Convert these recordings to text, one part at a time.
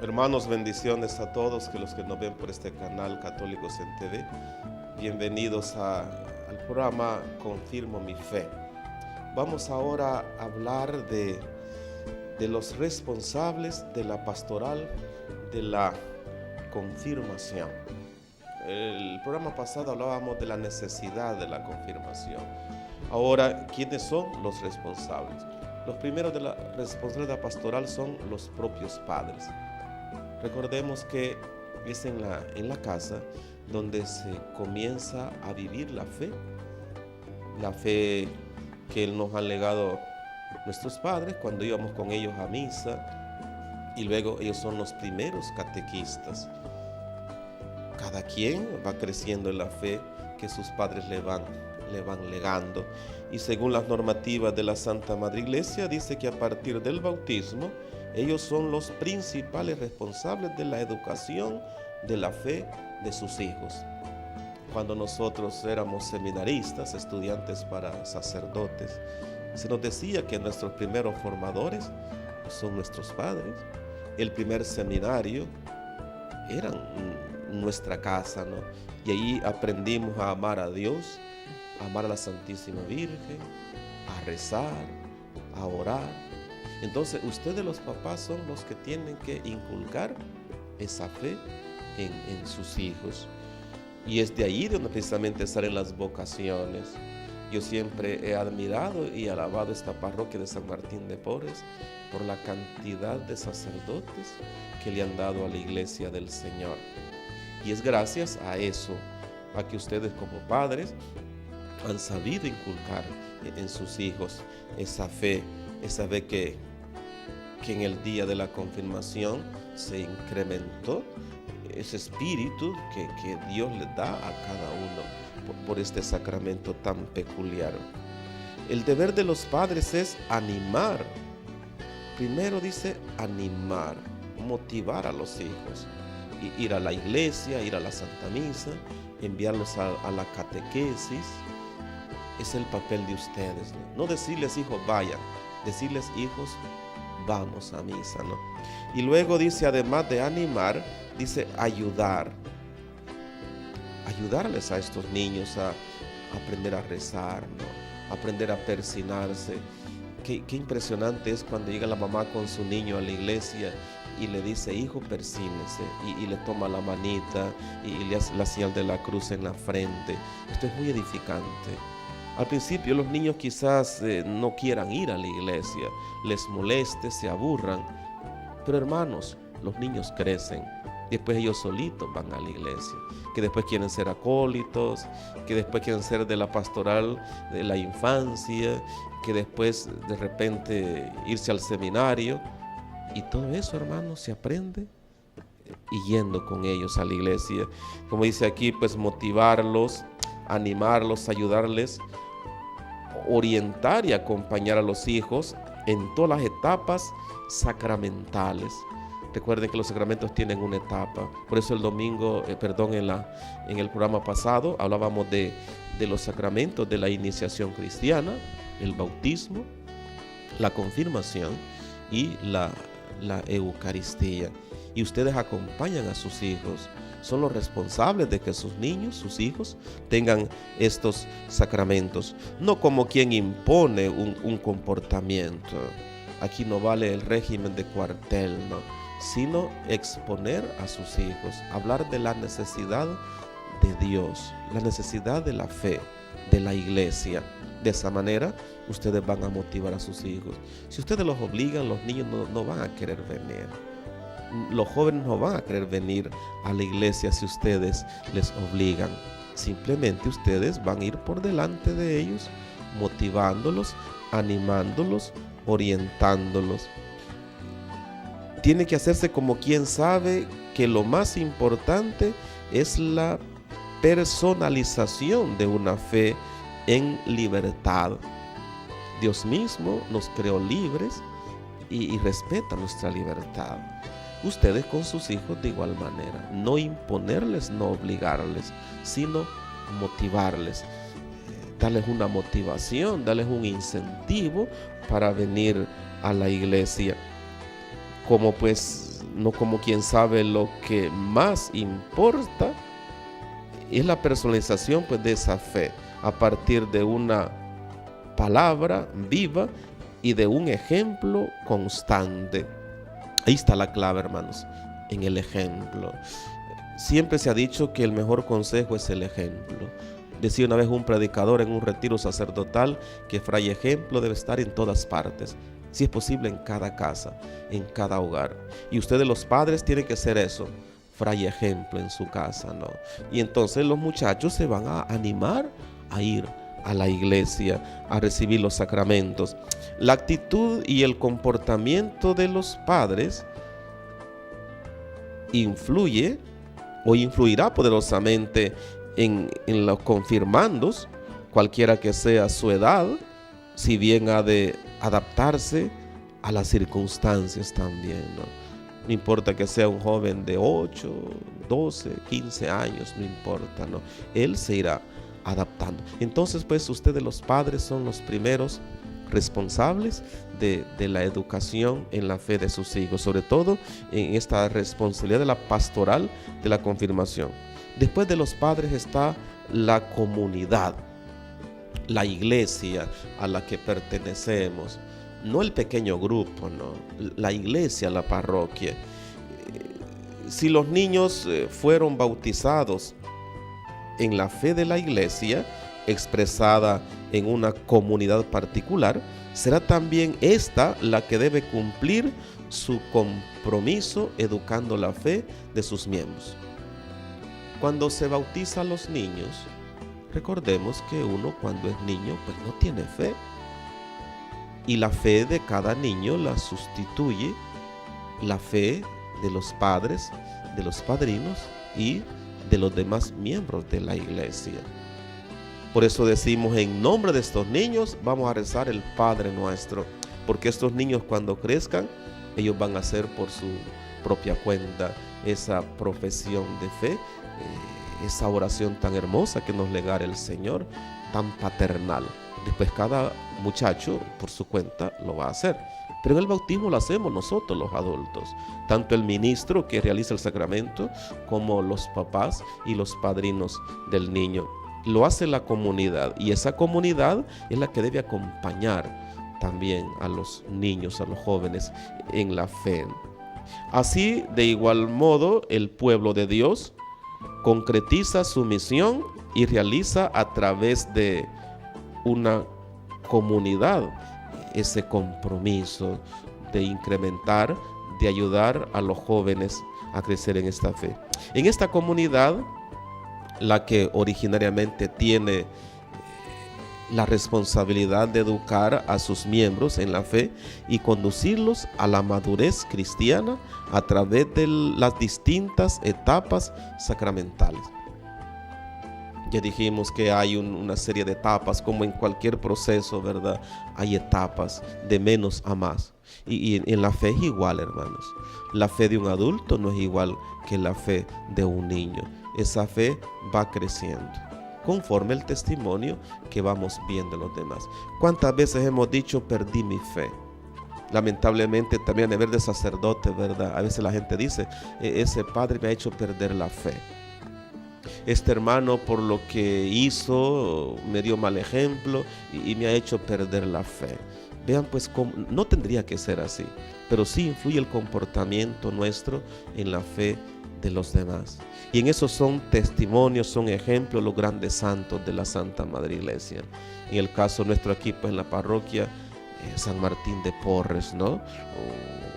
Hermanos, bendiciones a todos los que nos ven por este canal Católicos en TV. Bienvenidos al programa Confirmo mi Fe. Vamos ahora a hablar de los responsables de la pastoral de la confirmación. El programa pasado hablábamos de la necesidad de la confirmación. Ahora, ¿quiénes son los responsables? Los primeros de la responsabilidad pastoral son los propios padres. Recordemos que es en la casa donde se comienza a vivir la fe que nos han legado nuestros padres cuando íbamos con ellos a misa, y luego ellos son los primeros catequistas. Cada quien va creciendo en la fe que sus padres le van legando, y según las normativas de la Santa Madre Iglesia dice que a partir del bautismo ellos son los principales responsables de la educación de la fe de sus hijos. Cuando nosotros éramos seminaristas, estudiantes para sacerdotes, se nos decía que nuestros primeros formadores son nuestros padres. El primer seminario era nuestra casa, ¿no? Y ahí aprendimos a amar a Dios, a amar a la Santísima Virgen, a rezar, a orar. Entonces, ustedes los papás son los que tienen que inculcar esa fe en sus hijos. Y es de ahí donde precisamente salen las vocaciones. Yo siempre he admirado y alabado esta parroquia de San Martín de Porres por la cantidad de sacerdotes que le han dado a la iglesia del Señor. Y es gracias a eso, a que ustedes como padres han sabido inculcar en sus hijos esa fe que en el día de la confirmación se incrementó, ese espíritu que Dios le da a cada uno por este sacramento tan peculiar. El deber de los padres es animar. Primero dice animar, motivar a los hijos, ir a la iglesia, ir a la Santa Misa, enviarlos a la catequesis. Es el papel de ustedes, no decirles hijos vayan, decirles hijos vamos a misa, ¿no? Y luego dice, además de animar, dice ayudarles a estos niños a aprender a rezar, ¿no? Aprender a persinarse. Qué impresionante es cuando llega la mamá con su niño a la iglesia y le dice, hijo, persínese, y le toma la manita y le hace la señal de la cruz en la frente. Esto es muy edificante. Al principio los niños quizás no quieran ir a la iglesia, les moleste, se aburran, pero hermanos, los niños crecen, después ellos solitos van a la iglesia, que después quieren ser acólitos, que después quieren ser de la pastoral de la infancia, que después de repente irse al seminario, y todo eso, hermanos, se aprende y yendo con ellos a la iglesia. Como dice aquí, pues motivarlos, animarlos, ayudarles, orientar y acompañar a los hijos en todas las etapas sacramentales. Recuerden que los sacramentos tienen una etapa. Por eso el domingo, en el programa pasado hablábamos de los sacramentos de la iniciación cristiana, el bautismo, la confirmación y la Eucaristía. Y ustedes acompañan a sus hijos. Son los responsables de que sus niños, sus hijos, tengan estos sacramentos. No como quien impone un comportamiento. Aquí no vale el régimen de cuartel, ¿no? Sino exponer a sus hijos, hablar de la necesidad de Dios, la necesidad de la fe, de la iglesia. De esa manera, ustedes van a motivar a sus hijos. Si ustedes los obligan, los niños no van a querer venir. Los jóvenes no van a querer venir a la iglesia si ustedes les obligan. Simplemente ustedes van a ir por delante de ellos, motivándolos, animándolos, orientándolos. Tiene que hacerse como quien sabe que lo más importante es la personalización de una fe en libertad. Dios mismo nos creó libres y respeta nuestra libertad. Ustedes con sus hijos de igual manera, no imponerles, no obligarles, sino motivarles, darles una motivación, darles un incentivo para venir a la iglesia. como pues, no como quien sabe lo que más importa, es la personalización pues de esa fe, a partir de una palabra viva y de un ejemplo constante. Ahí está la clave, hermanos, en el ejemplo. Siempre se ha dicho que el mejor consejo es el ejemplo. Decía una vez un predicador en un retiro sacerdotal que Fray Ejemplo debe estar en todas partes, si es posible en cada casa, en cada hogar. Y ustedes los padres tienen que ser eso, Fray Ejemplo en su casa, ¿no? Y entonces los muchachos se van a animar a ir a la iglesia, a recibir los sacramentos. La actitud y el comportamiento de los padres influye o influirá poderosamente en los confirmandos, cualquiera que sea su edad, si bien ha de adaptarse a las circunstancias también, ¿no? No importa que sea un joven de 8, 12, 15 años, no importa, ¿no? Él se irá adaptando. Entonces, pues, ustedes los padres son los primeros responsables de la educación en la fe de sus hijos, sobre todo en esta responsabilidad de la pastoral de la confirmación. Después de los padres está la comunidad, la iglesia a la que pertenecemos, no el pequeño grupo, no, la iglesia, la parroquia. Si los niños fueron bautizados en la fe de la iglesia, expresada en una comunidad particular, será también esta la que debe cumplir su compromiso educando la fe de sus miembros. Cuando se bautiza a los niños, recordemos que uno cuando es niño pues no tiene fe, y la fe de cada niño la sustituye la fe de los padres, de los padrinos y de los demás miembros de la iglesia. Por eso decimos, en nombre de estos niños vamos a rezar el Padre Nuestro, porque estos niños cuando crezcan, ellos van a hacer por su propia cuenta esa profesión de fe, esa oración tan hermosa que nos legara el Señor, tan paternal. Después cada muchacho por su cuenta lo va a hacer. Pero en el bautismo lo hacemos nosotros los adultos, tanto el ministro que realiza el sacramento como los papás y los padrinos del niño. Lo hace la comunidad, y esa comunidad es la que debe acompañar también a los niños, a los jóvenes en la fe. Así, de igual modo, el pueblo de Dios concretiza su misión y realiza a través de una comunidad ese compromiso de incrementar, de ayudar a los jóvenes a crecer en esta fe. En esta comunidad, la que originariamente tiene la responsabilidad de educar a sus miembros en la fe y conducirlos a la madurez cristiana a través de las distintas etapas sacramentales. Ya dijimos que hay una serie de etapas, como en cualquier proceso, ¿verdad? Hay etapas de menos a más. Y en la fe es igual, hermanos. La fe de un adulto no es igual que la fe de un niño. Esa fe va creciendo conforme el testimonio que vamos viendo en los demás. ¿Cuántas veces hemos dicho perdí mi fe? Lamentablemente también a nivel de sacerdote, ¿verdad? A veces la gente dice, ese padre me ha hecho perder la fe. Este hermano por lo que hizo me dio mal ejemplo y me ha hecho perder la fe. Vean pues cómo no tendría que ser así, pero sí influye el comportamiento nuestro en la fe de los demás. Y en eso son testimonios, son ejemplos los grandes santos de la Santa Madre Iglesia. En el caso nuestro aquí pues en la parroquia San Martín de Porres, ¿no?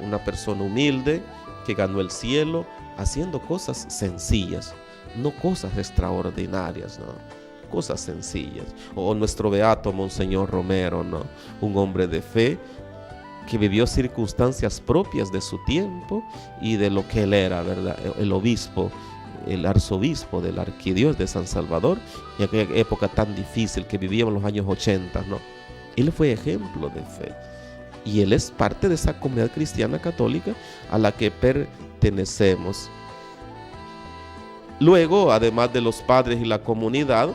Una persona humilde que ganó el cielo haciendo cosas sencillas, no cosas extraordinarias, ¿no? Cosas sencillas. O nuestro beato Monseñor Romero, ¿no? Un hombre de fe que vivió circunstancias propias de su tiempo y de lo que él era, ¿verdad? El obispo, el arzobispo de la arquidiócesis de San Salvador, en aquella época tan difícil que vivíamos en los años 80, ¿no? Él fue ejemplo de fe. Y él es parte de esa comunidad cristiana católica a la que pertenecemos. Luego, además de los padres y la comunidad,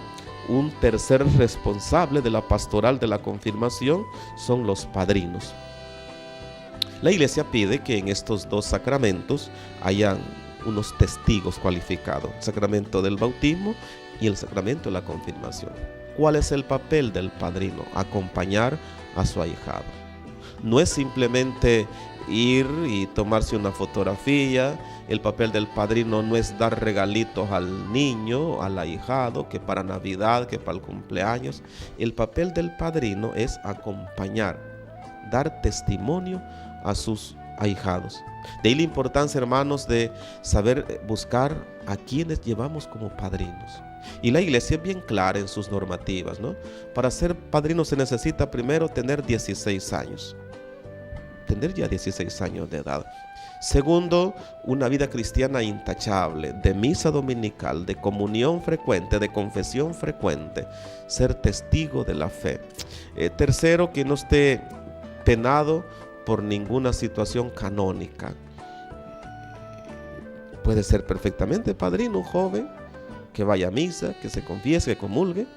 un tercer responsable de la pastoral de la confirmación son los padrinos. La iglesia pide que en estos dos sacramentos hayan unos testigos cualificados, el sacramento del bautismo y el sacramento de la confirmación. ¿Cuál es el papel del padrino? Acompañar a su ahijado. No es simplemente ir y tomarse una fotografía. El papel del padrino no es dar regalitos al niño, al ahijado, que para Navidad, que para el cumpleaños. El papel del padrino es acompañar, dar testimonio a sus ahijados. De ahí la importancia, hermanos, de saber buscar a quienes llevamos como padrinos. Y la iglesia es bien clara en sus normativas, ¿no? Para ser padrino se necesita primero tener 16 años. Tener ya 16 años de edad. Segundo, una vida cristiana intachable, de misa dominical, de comunión frecuente, de confesión frecuente, ser testigo de la fe. Tercero, que no esté penado por ninguna situación canónica. Puede ser perfectamente padrino un joven que vaya a misa, que se confiese, que comulgue,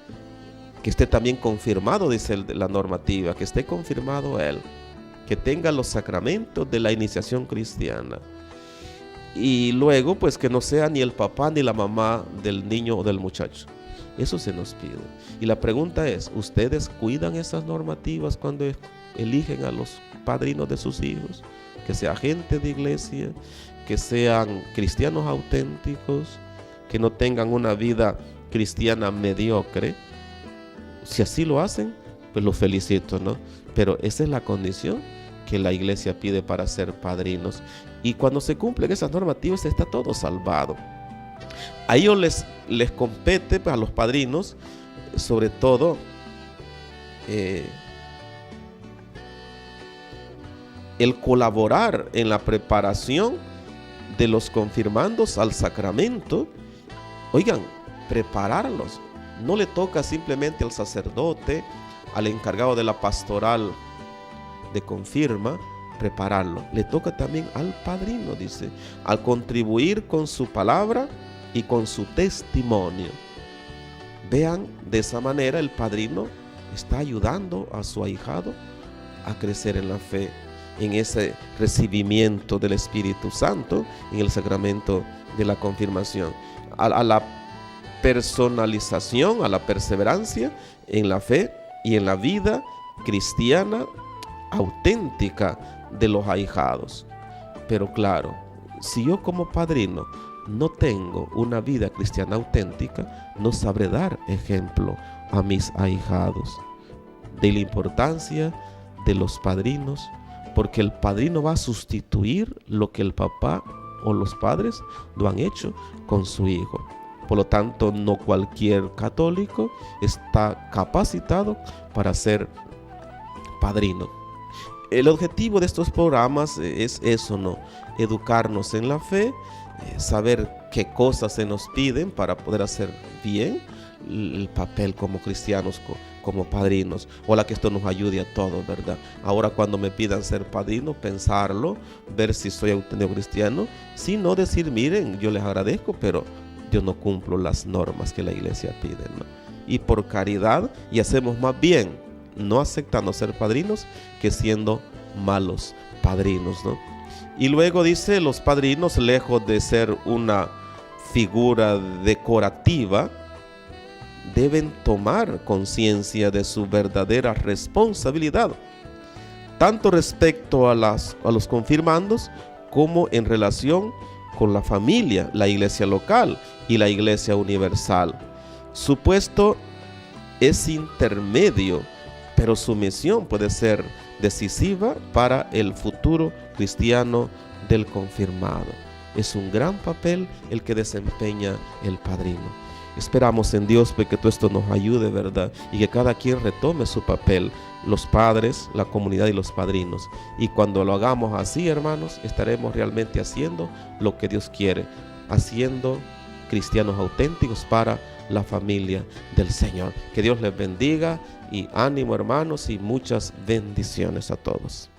que esté también confirmado, dice la normativa, que esté confirmado él, que tenga los sacramentos de la iniciación cristiana. Y luego, pues, que no sea ni el papá ni la mamá del niño o del muchacho. Eso se nos pide. Y la pregunta es, ¿ustedes cuidan esas normativas cuando eligen a los padrinos de sus hijos? Que sea gente de iglesia, que sean cristianos auténticos, que no tengan una vida cristiana mediocre. Si así lo hacen, pues los felicito, ¿no? Pero esa es la condición que la iglesia pide para ser padrinos. Y cuando se cumplen esas normativas, está todo salvado. A ellos les compete, pues, a los padrinos, sobre todo, el colaborar en la preparación de los confirmandos al sacramento. Oigan, prepararlos. No le toca simplemente al sacerdote, al encargado de la pastoral de confirma, prepararlo. Le toca también al padrino, dice, al contribuir con su palabra y con su testimonio. Vean, de esa manera el padrino está ayudando a su ahijado a crecer en la fe, en ese recibimiento del Espíritu Santo, en el sacramento de la confirmación, a la personalización, a la perseverancia en la fe y en la vida cristiana auténtica de los ahijados. Pero claro, si yo como padrino no tengo una vida cristiana auténtica, no sabré dar ejemplo a mis ahijados. De la importancia de los padrinos, porque el padrino va a sustituir lo que el papá o los padres no han hecho con su hijo. Por lo tanto, no cualquier católico está capacitado para ser padrino. El objetivo de estos programas es eso, ¿no? Educarnos en la fe, saber qué cosas se nos piden para poder hacer bien el papel como cristianos, como padrinos. Ojalá que esto nos ayude a todos, ¿verdad? Ahora, cuando me pidan ser padrino, pensarlo, ver si soy auténtico cristiano. Si no, decir, miren, yo les agradezco, pero yo no cumplo las normas que la iglesia pide, ¿no? Y por caridad, y hacemos más bien no aceptando ser padrinos que siendo malos padrinos, ¿no? Y luego dice, los padrinos, lejos de ser una figura decorativa, deben tomar conciencia de su verdadera responsabilidad, tanto respecto a los confirmandos como en relación con la familia, la iglesia local y la iglesia universal. Su puesto es intermedio, pero su misión puede ser decisiva para el futuro cristiano del confirmado. Es un gran papel el que desempeña el padrino. Esperamos en Dios que todo esto nos ayude, ¿verdad? Y que cada quien retome su papel, los padres, la comunidad y los padrinos. Y cuando lo hagamos así, hermanos, estaremos realmente haciendo lo que Dios quiere, haciendo cristianos auténticos para la familia del Señor. Que Dios les bendiga y ánimo, hermanos, y muchas bendiciones a todos.